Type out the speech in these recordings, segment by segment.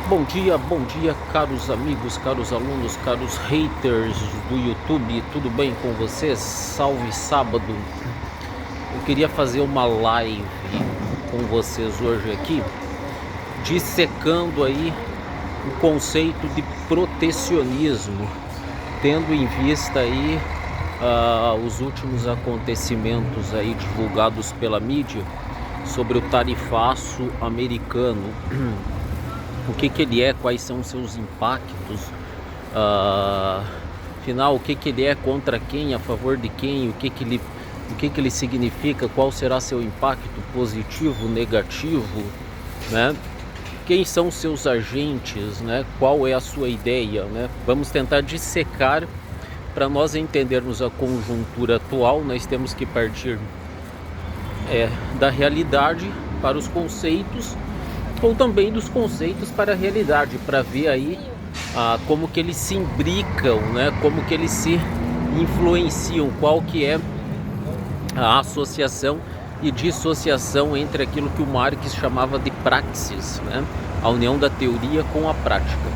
Bom dia, caros amigos, caros alunos, caros haters do YouTube, tudo bem com vocês? Salve sábado! Eu queria fazer uma live com vocês hoje aqui, dissecando aí o conceito de protecionismo, tendo em vista aí os últimos acontecimentos aí divulgados pela mídia sobre o tarifaço americano. O que ele é, quais são os seus impactos, afinal, o que ele é, contra quem, a favor de quem, o que ele significa, qual será seu impacto positivo, negativo, né? Quem são seus agentes, né? Qual é a sua ideia, né? Vamos tentar dissecar. Para nós entendermos a conjuntura atual, nós temos que partir da realidade para os conceitos, ou também dos conceitos para a realidade, para ver aí como que eles se imbricam, né? Como que eles se influenciam, qual que é a associação e dissociação entre aquilo que o Marx chamava de praxis, né? A união da teoria com a prática.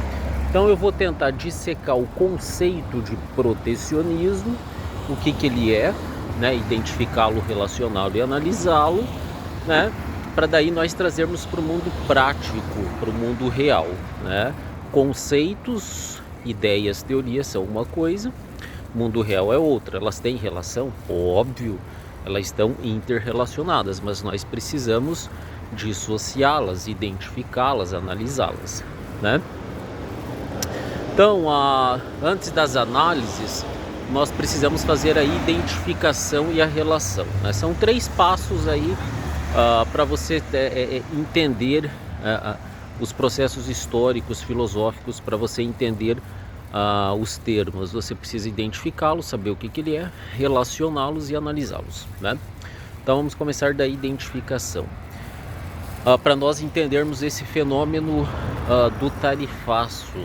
Então eu vou tentar dissecar o conceito de protecionismo, o que ele é, né? Identificá-lo, relacioná-lo e analisá-lo, né? Para daí nós trazermos para o mundo prático, para o mundo real, né? Conceitos, ideias, teorias são uma coisa, mundo real é outra. Elas têm relação? Óbvio, elas estão interrelacionadas, mas nós precisamos dissociá-las, identificá-las, analisá-las, né? Então, antes das análises, nós precisamos fazer a identificação e a relação, né? São 3 passos aí para você entender os processos históricos, filosóficos, para você entender os termos. Você precisa identificá-los, saber o que ele é, relacioná-los e analisá-los, né? Então vamos começar da identificação. Para nós entendermos esse fenômeno do tarifaço,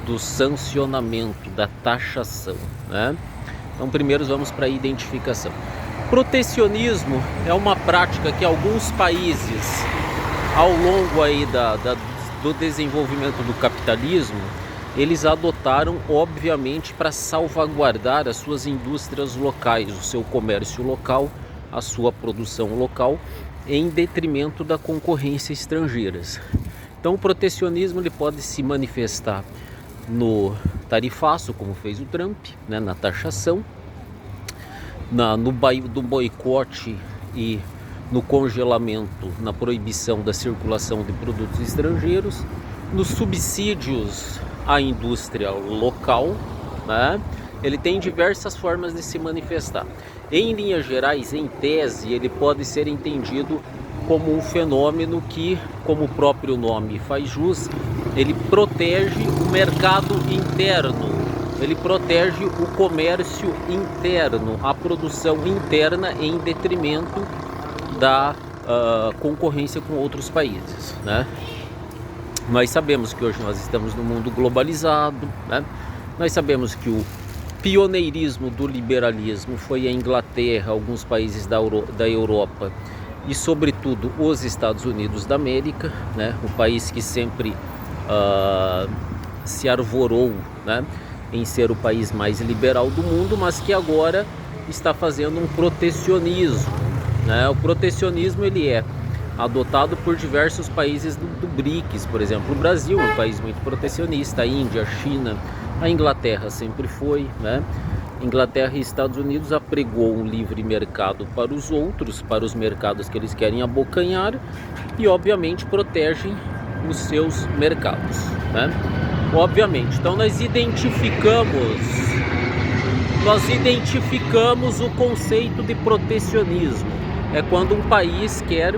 do sancionamento, da taxação, né? Então primeiro vamos para a identificação. Protecionismo é uma prática que alguns países, ao longo aí do desenvolvimento do capitalismo, eles adotaram, obviamente, para salvaguardar as suas indústrias locais, o seu comércio local, a sua produção local, em detrimento da concorrência estrangeira. Então o protecionismo ele pode se manifestar no tarifaço, como fez o Trump, né, na taxação, no boicote e no congelamento, na proibição da circulação de produtos estrangeiros, nos subsídios à indústria local, né? Ele tem diversas formas de se manifestar. Em linhas gerais, em tese, ele pode ser entendido como um fenômeno que, como o próprio nome faz jus, ele protege o mercado interno. Ele protege o comércio interno, a produção interna, em detrimento da concorrência com outros países, né? Nós sabemos que hoje nós estamos num mundo globalizado, né? Nós sabemos que o pioneirismo do liberalismo foi a Inglaterra, alguns países da Europa e, sobretudo, os Estados Unidos da América, né? O país que sempre se arvorou, né, em ser o país mais liberal do mundo, mas que agora está fazendo um protecionismo, né? O protecionismo ele é adotado por diversos países do BRICS, por exemplo, o Brasil é um país muito protecionista, a Índia, a China, a Inglaterra sempre foi, né? Inglaterra e Estados Unidos apregou um livre mercado para os outros, para os mercados que eles querem abocanhar, e obviamente protegem os seus mercados, né? Obviamente, então nós identificamos o conceito de protecionismo. É quando um país quer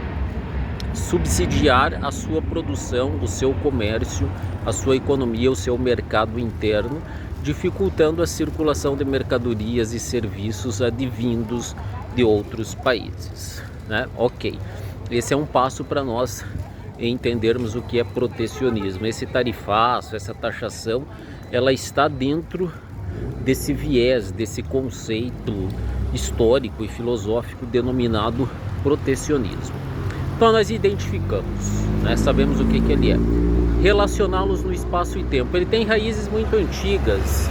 subsidiar a sua produção, o seu comércio, a sua economia, o seu mercado interno, dificultando a circulação de mercadorias e serviços advindos de outros países, né? Ok, esse é um passo para nós entendermos o que é protecionismo. Esse tarifaço, essa taxação, ela está dentro desse viés, desse conceito histórico e filosófico denominado protecionismo. Então nós identificamos, né, sabemos o que ele é. relacioná-los no espaço e tempo. Ele tem raízes muito antigas,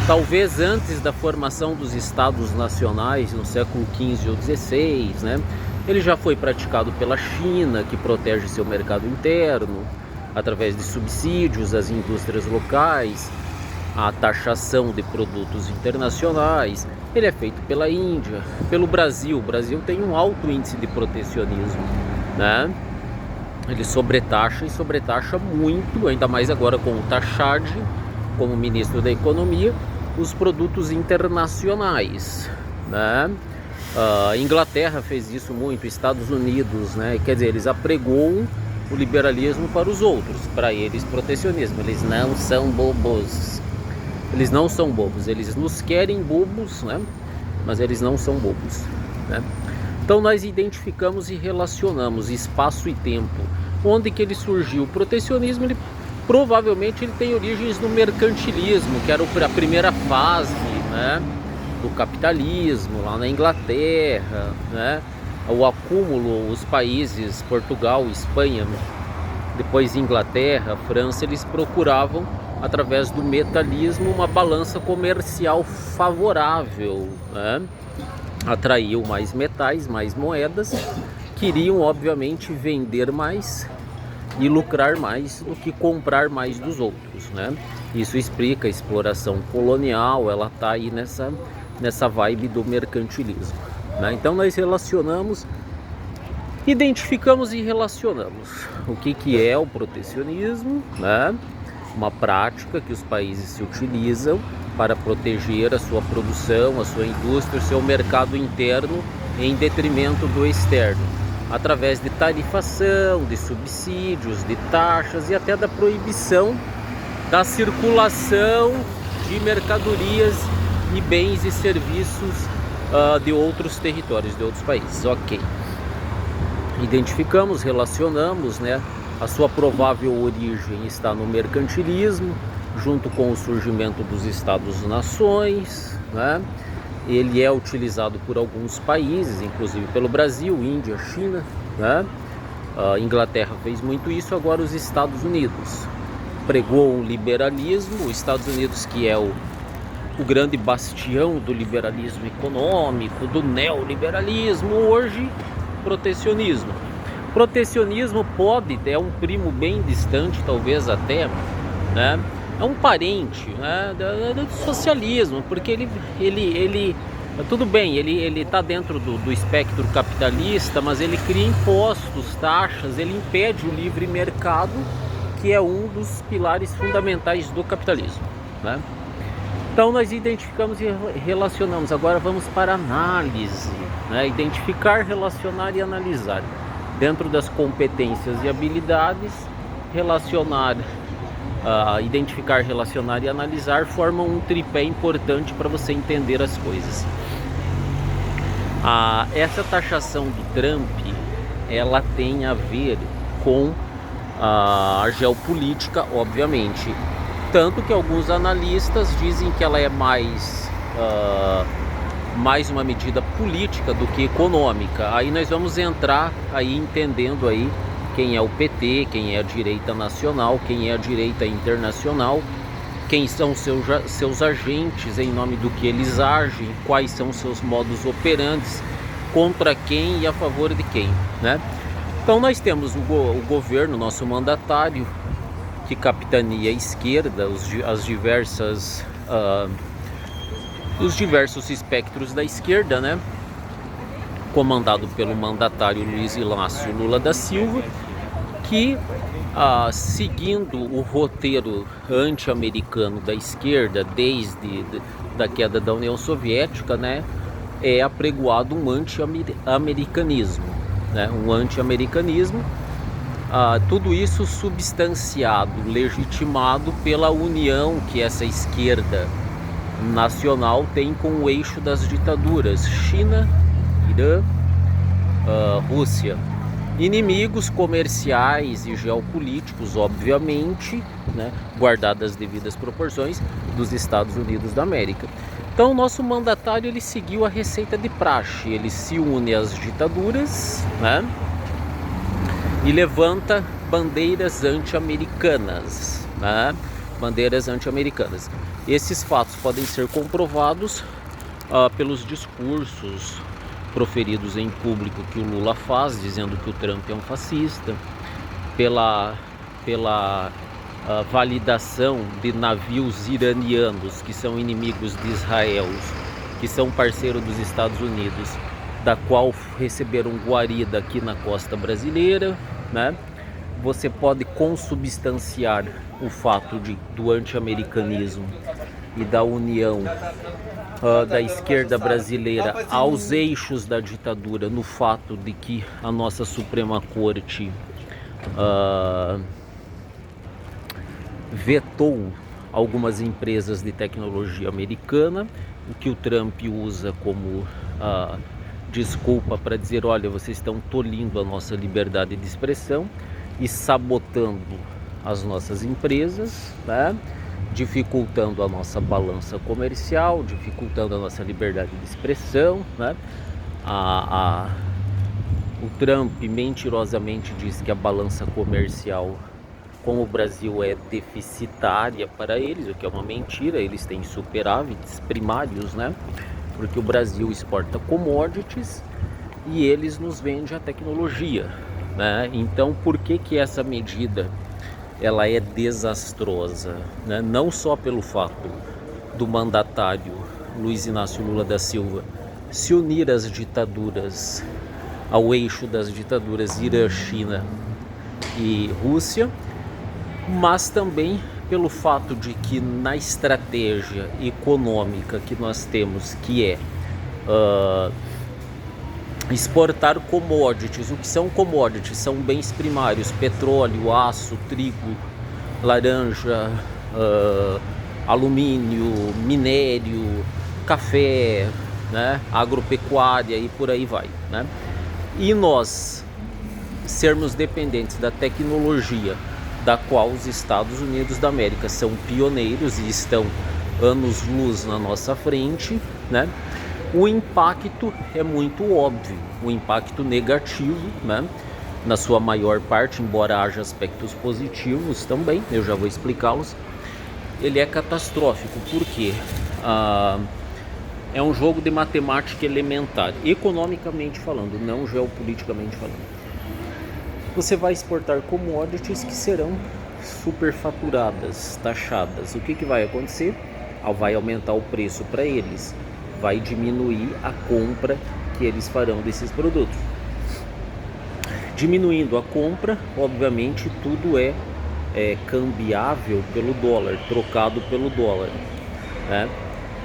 talvez antes da formação dos estados nacionais no século XV ou XVI, né? Ele já foi praticado pela China, que protege seu mercado interno através de subsídios às indústrias locais, a taxação de produtos internacionais. Ele é feito pela Índia, pelo Brasil. O Brasil tem um alto índice de protecionismo, né? Ele sobretaxa e sobretaxa muito, ainda mais agora com o Taxad como ministro da Economia, os produtos internacionais, né? A Inglaterra fez isso muito, Estados Unidos, né? Quer dizer, eles apregoam o liberalismo para os outros, para eles protecionismo. Eles não são bobos. Eles não são bobos, eles nos querem bobos, né? Mas eles não são bobos, né? Então nós identificamos e relacionamos espaço e tempo. Onde que ele surgiu? O protecionismo, ele provavelmente ele tem origens no mercantilismo, que era a primeira fase, né, do capitalismo lá na Inglaterra, né? O acúmulo, os países Portugal, Espanha, depois Inglaterra, França, eles procuravam através do metalismo uma balança comercial favorável, né? Atraiu mais metais, mais moedas, queriam obviamente vender mais e lucrar mais do que comprar mais dos outros, né? Isso explica a exploração colonial, ela está aí nessa vibe do mercantilismo, né? Então nós relacionamos, identificamos e relacionamos o que é o protecionismo, né? Uma prática que os países se utilizam para proteger a sua produção, a sua indústria, o seu mercado interno em detrimento do externo, através de tarifação, de subsídios, de taxas e até da proibição da circulação de mercadorias e bens e serviços de outros territórios, de outros países. Ok. Identificamos, relacionamos, né? A sua provável origem está no mercantilismo, junto com o surgimento dos Estados-nações, né? Ele é utilizado por alguns países, inclusive pelo Brasil, Índia, China, né? A Inglaterra fez muito isso, agora os Estados Unidos pregou um liberalismo, os Estados Unidos, que é o grande bastião do liberalismo econômico, do neoliberalismo, hoje protecionismo. Protecionismo é um primo bem distante, talvez até, né? É um parente, né, do socialismo, porque ele tudo bem, ele está dentro do espectro capitalista, mas ele cria impostos, taxas, ele impede o livre mercado, que é um dos pilares fundamentais do capitalismo, né? Então nós identificamos e relacionamos. Agora vamos para a análise, né? Identificar, relacionar e analisar. Dentro das competências e habilidades, relacionar, identificar, relacionar e analisar formam um tripé importante para você entender as coisas. Essa taxação do Trump, ela tem a ver com a geopolítica, obviamente. Tanto que alguns analistas dizem que ela é mais uma medida política do que econômica. Aí nós vamos entrar aí entendendo aí quem é o PT, quem é a direita nacional, quem é a direita internacional, quem são seus agentes, em nome do que eles agem, quais são seus modus operandi, contra quem e a favor de quem, né? Então nós temos o governo, nosso mandatário, que capitaneia a esquerda, os diversos espectros da esquerda, né? Comandado pelo mandatário Luiz Inácio Lula da Silva, que seguindo o roteiro anti-americano da esquerda desde da queda da União Soviética, né, é apregoado um anti-americanismo, né, tudo isso substanciado, legitimado pela união que essa esquerda nacional tem com o eixo das ditaduras China, Irã, Rússia. Inimigos comerciais e geopolíticos, obviamente, né, guardadas as devidas proporções, dos Estados Unidos da América. Então o nosso mandatário, ele seguiu a receita de praxe, ele se une às ditaduras, né, e levanta bandeiras anti-americanas, né? Bandeiras anti-americanas. Esses fatos podem ser comprovados pelos discursos proferidos em público que o Lula faz, dizendo que o Trump é um fascista, pela validação de navios iranianos que são inimigos de Israel, que são parceiros dos Estados Unidos, da qual receberam guarida aqui na costa brasileira, né? Você pode consubstanciar o fato do anti-americanismo e da união da esquerda brasileira aos eixos da ditadura no fato de que a nossa Suprema Corte vetou algumas empresas de tecnologia americana, o que o Trump usa como desculpa para dizer, olha, vocês estão tolhindo a nossa liberdade de expressão e sabotando as nossas empresas, né? Dificultando a nossa balança comercial, dificultando a nossa liberdade de expressão, né? O Trump mentirosamente diz que a balança comercial com o Brasil é deficitária para eles, o que é uma mentira. Eles têm superávites primários, né? Porque o Brasil exporta commodities e eles nos vendem a tecnologia, né? Então, por que essa medida ela é desastrosa, né? Não só pelo fato do mandatário Luiz Inácio Lula da Silva se unir às ditaduras, ao eixo das ditaduras Irã, China e Rússia, mas também pelo fato de que na estratégia econômica que nós temos, que é exportar commodities. O que são commodities? São bens primários: petróleo, aço, trigo, laranja, alumínio, minério, café, né? Agropecuária e por aí vai, né? E nós sermos dependentes da tecnologia da qual os Estados Unidos da América são pioneiros e estão anos-luz na nossa frente, né? O impacto é muito óbvio, o impacto negativo, né? Na sua maior parte, embora haja aspectos positivos também, eu já vou explicá-los, ele é catastrófico, porque é um jogo de matemática elementar, economicamente falando, não geopoliticamente falando. Você vai exportar commodities que serão superfaturadas, taxadas. O que vai acontecer? Vai aumentar o preço para eles, vai diminuir a compra que eles farão desses produtos. Diminuindo a compra, obviamente tudo é cambiável pelo dólar, trocado pelo dólar, né?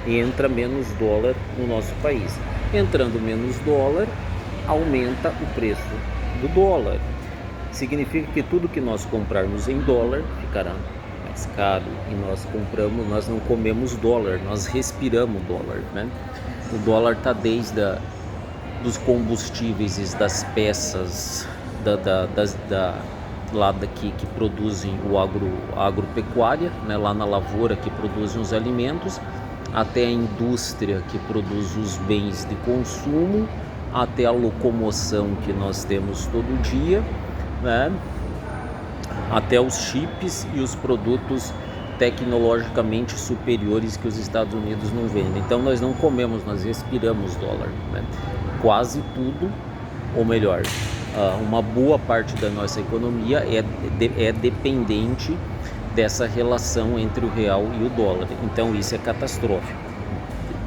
Entra menos dólar no nosso país. Entrando menos dólar, aumenta o preço do dólar. Significa que tudo que nós comprarmos em dólar ficará mais caro, e nós não comemos dólar, nós respiramos dólar, né? O dólar está desde dos combustíveis e das peças lá daqui que produzem a agropecuária, né? Lá na lavoura que produzem os alimentos, até a indústria que produz os bens de consumo, até a locomoção que nós temos todo dia, né? Até os chips e os produtos tecnologicamente superiores que os Estados Unidos não vendem. Então nós não comemos, nós respiramos dólar, né? Quase tudo, ou melhor, uma boa parte da nossa economia é dependente dessa relação entre o real e o dólar. Então isso é catastrófico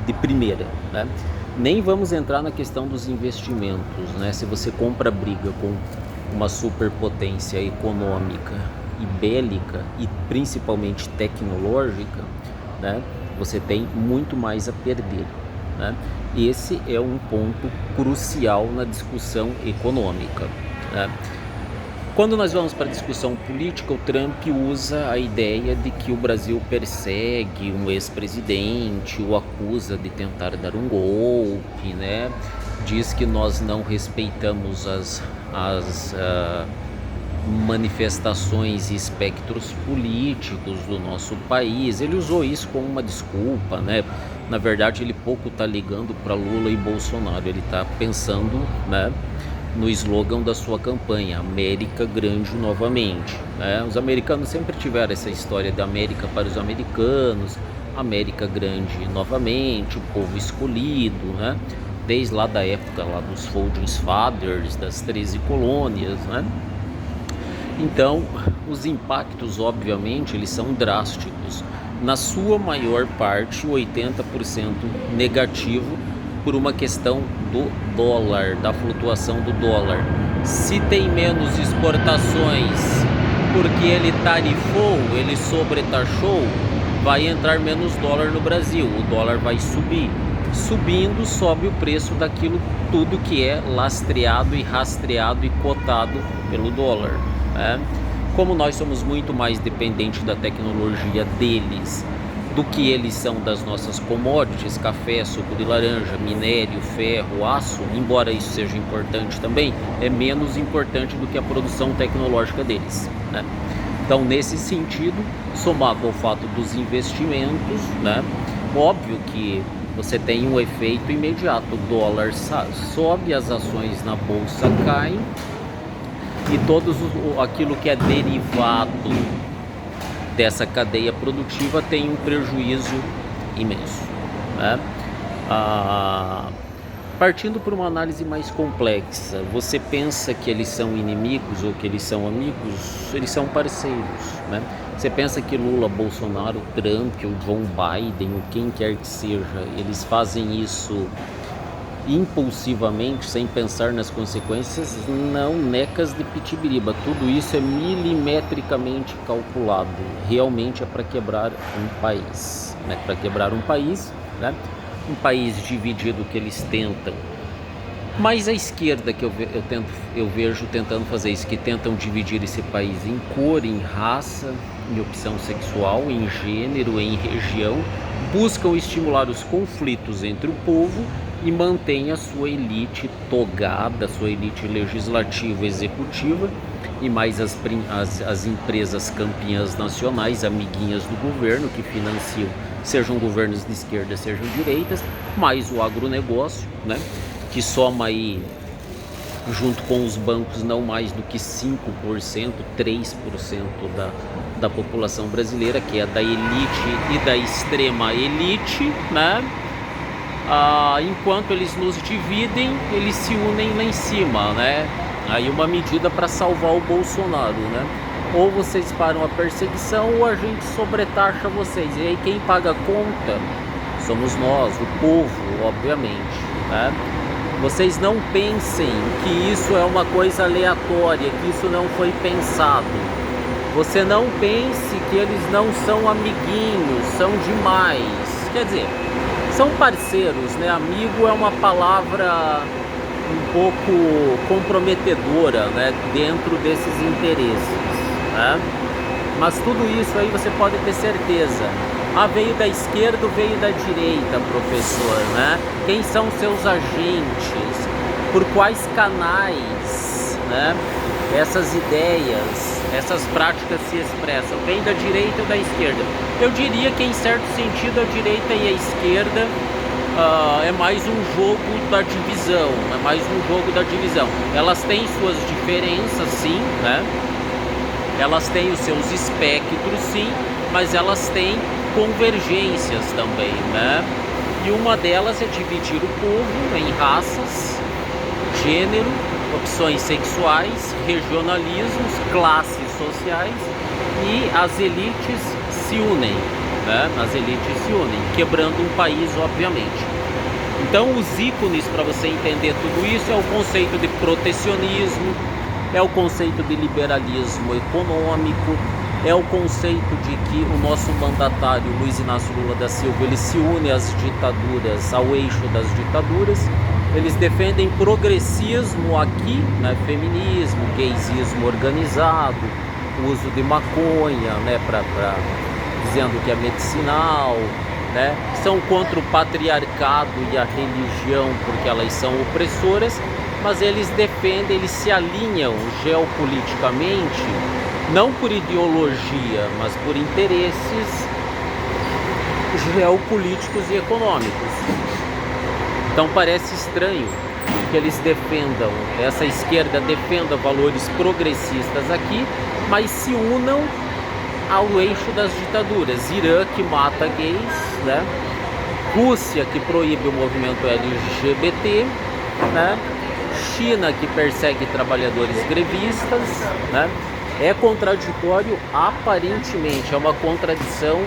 de primeira, né? Nem vamos entrar na questão dos investimentos, né? Se você compra briga com uma superpotência econômica e bélica e principalmente tecnológica, né? Você tem muito mais a perder, né? Esse é um ponto crucial na discussão econômica, né? Quando nós vamos para a discussão política, o Trump usa a ideia de que o Brasil persegue um ex-presidente, o acusa de tentar dar um golpe, né? Diz que nós não respeitamos as manifestações e espectros políticos do nosso país. Ele usou isso como uma desculpa, né? Na verdade, ele pouco está ligando para Lula e Bolsonaro. Ele está pensando, né, no slogan da sua campanha, América Grande novamente, né? Os americanos sempre tiveram essa história da América para os americanos, América Grande novamente, o povo escolhido, né? Desde lá da época lá dos Founding Fathers, das 13 colônias, né? Então, os impactos, obviamente, eles são drásticos. Na sua maior parte, 80% negativo por uma questão do dólar, da flutuação do dólar. Se tem menos exportações porque ele tarifou, ele sobretaxou, vai entrar menos dólar no Brasil, o dólar vai subir. Subindo, sobe o preço daquilo tudo que é lastreado e rastreado e cotado pelo dólar, né? Como nós somos muito mais dependentes da tecnologia deles do que eles são das nossas commodities, café, suco de laranja, minério, ferro, aço, embora isso seja importante também, é menos importante do que a produção tecnológica deles, né? Então, nesse sentido, somado ao fato dos investimentos, né, óbvio que você tem um efeito imediato, o dólar sobe, as ações na bolsa caem e aquilo que é derivado dessa cadeia produtiva tem um prejuízo imenso, né? Partindo por uma análise mais complexa, você pensa que eles são inimigos ou que eles são amigos? Eles são parceiros, né? Você pensa que Lula, Bolsonaro, Trump ou Joe Biden, ou quem quer que seja, eles fazem isso impulsivamente, sem pensar nas consequências? Não, necas de pitibiriba. Tudo isso é milimetricamente calculado. Realmente é para quebrar um país, né? Para quebrar um país, né? Um país dividido que eles tentam. Mas a esquerda que eu vejo tentando fazer isso, que tentam dividir esse país em cor, em raça, em opção sexual, em gênero, em região, buscam estimular os conflitos entre o povo e mantém a sua elite togada, a sua elite legislativa, executiva e mais as empresas campeãs nacionais, amiguinhas do governo, que financiam, sejam governos de esquerda, sejam direitas, mais o agronegócio, né, que soma aí, junto com os bancos, não mais do que 5%, 3% da população brasileira, que é da elite e da extrema elite, né? Enquanto eles nos dividem, eles se unem lá em cima, né? Aí uma medida para salvar o Bolsonaro, né? Ou vocês param a perseguição ou a gente sobretaxa vocês. E aí quem paga a conta somos nós, o povo, obviamente, né? Vocês não pensem que isso é uma coisa aleatória, que isso não foi pensado. Você não pense que eles não são amiguinhos, são demais. Quer dizer, são parceiros, né? Amigo é uma palavra um pouco comprometedora, né? Dentro desses interesses, né? Mas tudo isso aí você pode ter certeza. Veio da esquerda ou veio da direita, professor, né? Quem são seus agentes? Por quais canais, né? Essas ideias, essas práticas se expressam? Vem da direita ou da esquerda? Eu diria que, em certo sentido, a direita e a esquerda é mais um jogo da divisão, é mais um jogo da divisão. Elas têm suas diferenças, sim, né? Elas têm os seus espectros, sim, mas elas têm convergências também, né? E uma delas é dividir o povo em raças, gênero, opções sexuais, regionalismos, classes sociais, e as elites se unem, né? As elites se unem, quebrando um país, obviamente. Então, os ícones para você entender tudo isso é o conceito de protecionismo, é o conceito de liberalismo econômico, é o conceito de que o nosso mandatário Luiz Inácio Lula da Silva, ele se une às ditaduras, ao eixo das ditaduras. Eles defendem progressismo aqui, né, feminismo, gaysismo organizado, o uso de maconha, né, dizendo que é medicinal, né, são contra o patriarcado e a religião porque elas são opressoras, mas eles defendem, eles se alinham geopoliticamente, não por ideologia, mas por interesses geopolíticos e econômicos. Então parece estranho que eles defendam, essa esquerda defenda valores progressistas aqui, mas se unam ao eixo das ditaduras. Irã, que mata gays, né? Rússia, que proíbe o movimento LGBT, né? China, que persegue trabalhadores grevistas, né? É contraditório aparentemente, é uma contradição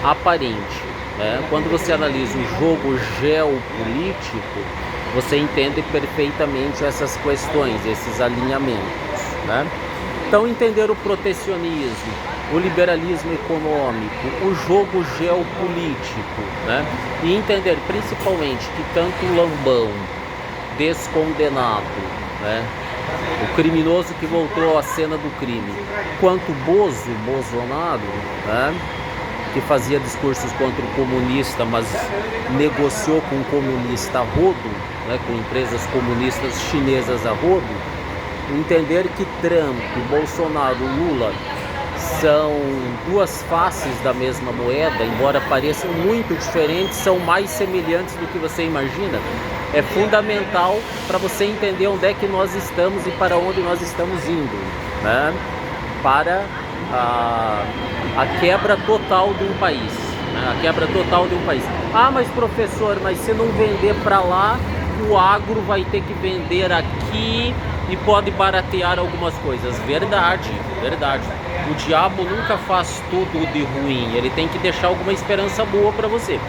aparente, né? Quando você analisa o jogo geopolítico, você entende perfeitamente essas questões, esses alinhamentos, né? Então, entender o protecionismo, o liberalismo econômico, o jogo geopolítico, né? E entender principalmente que tanto o Lambão, descondenado, né? O criminoso que voltou à cena do crime, quanto Bolsonaro, né? Que fazia discursos contra o comunista, mas negociou com o comunista a rodo, né? Com empresas comunistas chinesas a rodo. Entender que Trump, Bolsonaro, Lula são duas faces da mesma moeda, embora pareçam muito diferentes, são mais semelhantes do que você imagina. É fundamental para você entender onde é que nós estamos e para onde nós estamos indo, né? Para a quebra total de um país, né? A quebra total de um país. Ah, mas professor, mas se não vender para lá, o agro vai ter que vender aqui e pode baratear algumas coisas. Verdade, verdade. O diabo nunca faz tudo de ruim, ele tem que deixar alguma esperança boa para você.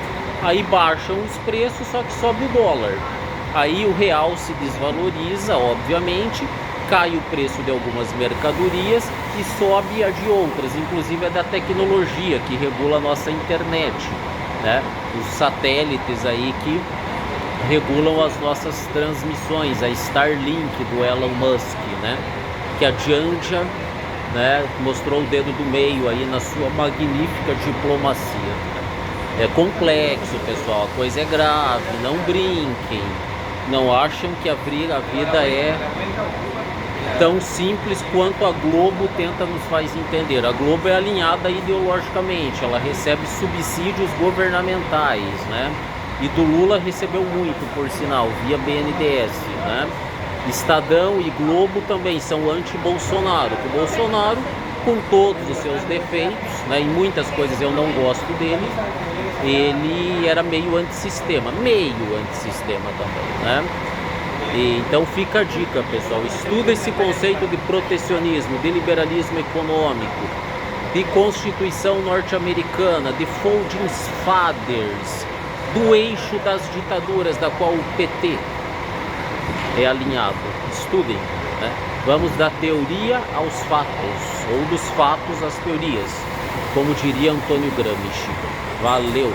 Aí baixam os preços, só que sobe o dólar. Aí o real se desvaloriza, obviamente, cai o preço de algumas mercadorias e sobe a de outras, inclusive a da tecnologia, que regula a nossa internet, né? Os satélites aí que regulam as nossas transmissões, a Starlink do Elon Musk, né? Que adianta, né? Mostrou o dedo do meio aí na sua magnífica diplomacia. É complexo, pessoal, a coisa é grave, não brinquem, não acham que a vida é tão simples quanto a Globo tenta nos faz entender. A Globo é alinhada ideologicamente, ela recebe subsídios governamentais, né? E do Lula recebeu muito, por sinal, via BNDES, né? Estadão e Globo também são anti-Bolsonaro. O Bolsonaro, com todos os seus defeitos, né? Em muitas coisas eu não gosto dele, ele era meio antissistema também, né? E então fica a dica, pessoal, estuda esse conceito de protecionismo, de liberalismo econômico, de Constituição norte-americana, de Founding Fathers, do eixo das ditaduras da qual o PT é alinhado. Estudem, né? Vamos da teoria aos fatos, ou dos fatos às teorias, como diria Antônio Gramsci. Valeu!